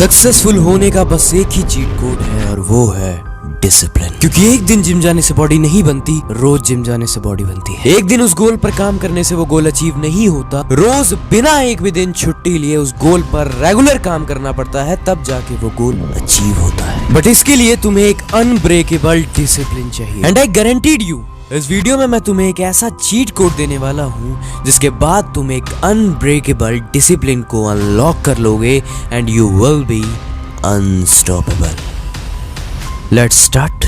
Successful होने का बस एक ही चीट कोड है और वो है डिसिप्लिन। क्योंकि एक दिन जिम जाने से बॉडी नहीं बनती, रोज जिम जाने से बॉडी बनती है। एक दिन उस गोल पर काम करने से वो गोल अचीव नहीं होता, रोज बिना एक भी दिन छुट्टी लिए उस गोल पर रेगुलर काम करना पड़ता है, तब जाके वो गोल अचीव होता है। बट इसके लिए तुम्हें एक अनब्रेकेबल डिसिप्लिन चाहिए। एंड आई गारंटीड यू, इस वीडियो में मैं तुम्हें एक ऐसा चीट कोड देने वाला हूँ जिसके बाद तुम एक अनब्रेकेबल डिसिप्लिन को अनलॉक कर लोगे and you will be unstoppable. Let's start.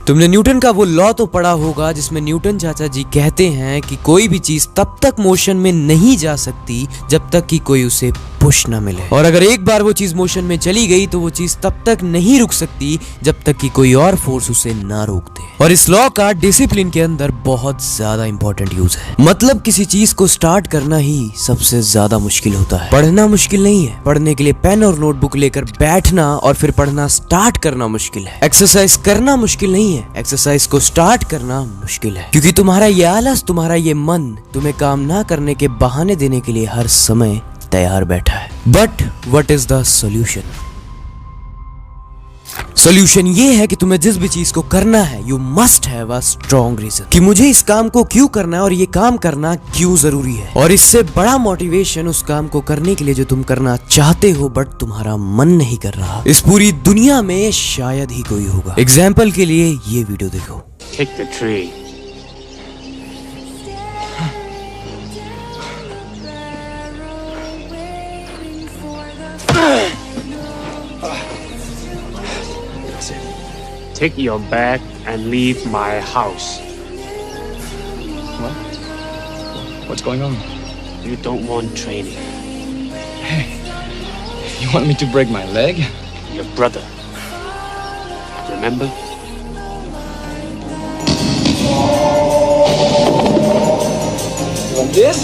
तुमने न्यूटन का वो लॉ तो पढ़ा होगा जिसमें न्यूटन चाचा जी कहते हैं कि कोई भी चीज तब तक मोशन में नहीं जा सकती जब तक कि कोई उसे पुश ना मिले, और अगर एक बार वो चीज मोशन में चली गई तो वो चीज तब तक नहीं रुक सकती जब तक कि कोई और फोर्स उसे ना रोक दे। और इस लॉ का डिसिप्लिन के अंदर बहुत ज्यादा इंपॉर्टेंट यूज है। मतलब किसी चीज को स्टार्ट करना ही सबसे ज्यादा मुश्किल होता है। पढ़ना मुश्किल नहीं है, पढ़ने के लिए पेन और नोटबुक लेकर बैठना और फिर पढ़ना स्टार्ट करना मुश्किल है। एक्सरसाइज करना मुश्किल नहीं है, एक्सरसाइज को स्टार्ट करना मुश्किल है। क्योंकि तुम्हारा ये आलस, तुम्हारा ये मन तुम्हें काम ना करने के बहाने देने के लिए हर समय तैयार बैठा है। But what is the solution? Solution ये है कि तुम्हें जिस भी चीज को करना है, you must have a strong reason कि मुझे इस काम को क्यों करना है और ये काम करना क्यों जरूरी है। और इससे बड़ा मोटिवेशन उस काम को करने के लिए जो तुम करना चाहते हो बट तुम्हारा मन नहीं कर रहा, इस पूरी दुनिया में शायद ही कोई होगा। एग्जाम्पल के लिए ये वीडियो देखो। Kick the tree. Take your bag and leave my house. What? What's going on? You don't want training. Hey, you want me to break my leg? Your brother. Remember? You want this?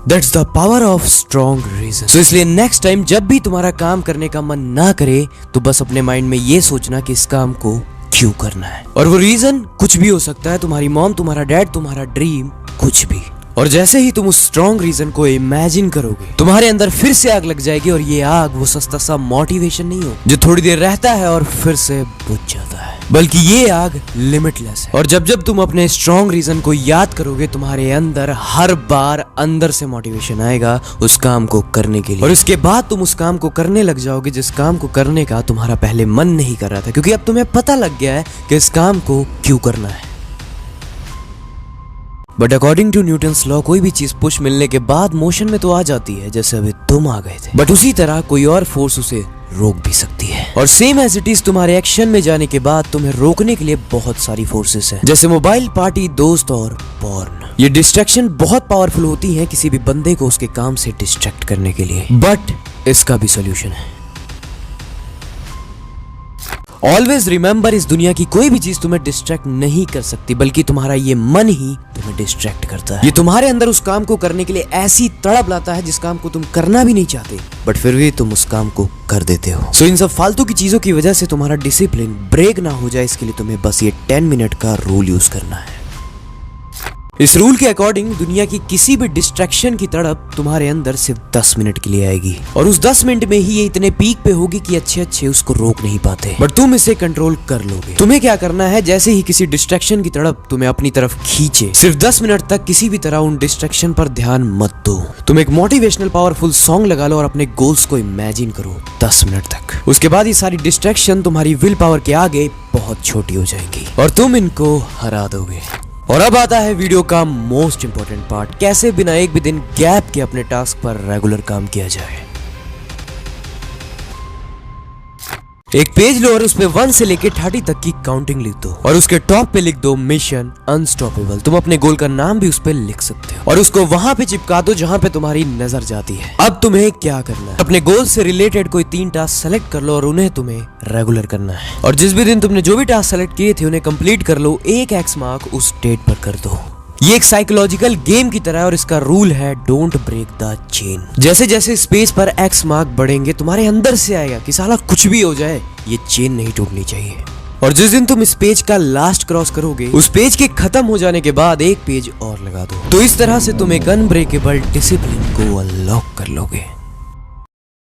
That's the power of strong reason. So इसलिए next time जब भी तुम्हारा काम करने का मन ना करे तो बस अपने माइंड में ये सोचना कि इस काम को क्यों करना है। और वो रीजन कुछ भी हो सकता है, तुम्हारी मॉम, तुम्हारा डैड, तुम्हारा ड्रीम, कुछ भी। और जैसे ही तुम उस स्ट्रॉन्ग रीजन को इमेजिन करोगे, तुम्हारे अंदर फिर से आग लग जाएगी। और ये आग वो सस्ता सा मोटिवेशन नहीं हो जो थोड़ी देर रहता है और फिर से बुझ जाता है, बल्कि ये आग लिमिटलेस है। और जब जब तुम अपने स्ट्रॉन्ग रीजन को याद करोगे, तुम्हारे अंदर हर बार अंदर से मोटिवेशन आएगा उस काम को करने के लिए। और इसके बाद तुम उस काम को करने लग जाओगे जिस काम को करने का तुम्हारा पहले मन नहीं कर रहा था, क्योंकि अब तुम्हें पता लग गया है कि इस काम को क्यों करना है। But according to Newton's law, कोई भी चीज पुश मिलने के बाद मोशन में तो आ जाती है, जैसे अभी तुम आ गए थे, बट उसी तरह कोई और फोर्स उसे रोक भी सकती है। और सेम एज इट इज तुम्हारे एक्शन में जाने के बाद तुम्हें रोकने के लिए बहुत सारी फोर्सेस हैं, जैसे मोबाइल, पार्टी, दोस्त और पॉर्न। ये डिस्ट्रैक्शन बहुत पावरफुल होती हैं किसी भी बंदे को उसके काम से डिस्ट्रैक्ट करने के लिए। बट इसका भी सोल्यूशन है। ऑलवेज रिमेंबर, इस दुनिया की कोई भी चीज तुम्हें डिस्ट्रैक्ट नहीं कर सकती, बल्कि तुम्हारा ये मन ही तुम्हें डिस्ट्रैक्ट करता है। ये तुम्हारे अंदर उस काम को करने के लिए ऐसी तड़प लाता है जिस काम को तुम करना भी नहीं चाहते, बट फिर भी तुम उस काम को कर देते हो। सो इन सब फालतू की चीजों की वजह से तुम्हारा डिसिप्लिन ब्रेक ना हो जाए, इसके लिए तुम्हें बस ये 10 मिनट का रूल यूज करना है। इस रूल के अकॉर्डिंग दुनिया की किसी भी डिस्ट्रैक्शन की तड़प तुम्हारे अंदर सिर्फ 10 मिनट के लिए आएगी, और उस 10 मिनट में ही ये इतने पीक पे होगी कि अच्छे अच्छे उसको रोक नहीं पाते, बट तुम इसे कंट्रोल कर लोगे। तुम्हें क्या करना है, जैसे ही किसी डिस्ट्रैक्शन की तड़प तुम्हें अपनी तरफ खींचे, सिर्फ 10 मिनट तक किसी भी तरह उन डिस्ट्रैक्शन पर ध्यान मत दो। तुम एक मोटिवेशनल पावरफुल सॉन्ग लगा लो और अपने गोल्स को इमेजिन करो 10 मिनट तक। उसके बाद ये सारी डिस्ट्रैक्शन तुम्हारी विल पावर के आगे बहुत छोटी हो जाएंगी और तुम इनको हरा दोगे। और अब आता है वीडियो का मोस्ट इंपॉर्टेंट पार्ट, कैसे बिना एक भी दिन गैप के अपने टास्क पर रेगुलर काम किया जाए। एक पेज लो और उस पे 1 से लेके 30 तक की काउंटिंग लिख दो, और उसके टॉप पे लिख दो मिशन अनस्टॉपेबल। तुम अपने गोल का नाम भी उस पे लिख सकते हो और उसको वहां पे चिपका दो जहां पे तुम्हारी नजर जाती है। अब तुम्हें क्या करना है, अपने गोल से रिलेटेड कोई 3 टास्क सेलेक्ट कर लो और उन्हें तुम्हें रेगुलर करना है। और जिस भी दिन तुमने जो भी टास्क सेलेक्ट किए थे उन्हें कंप्लीट कर लो, एक एक्स मार्क उस डेट पर कर दो। ये एक साइकोलॉजिकल गेम की तरह है और इसका रूल है डोंट ब्रेक द चेन। जैसे जैसे स्पेस पर एक्स मार्क बढ़ेंगे तुम्हारे अंदर से आएगा कि साला कुछ भी हो जाए ये चेन नहीं टूटनी चाहिए। और जिस दिन तुम इस पेज का लास्ट क्रॉस करोगे उस पेज के खत्म हो जाने के बाद एक पेज और लगा दो। तो इस तरह से तुम एक अनब्रेकेबल डिसिप्लिन को अनलॉक कर लोगे।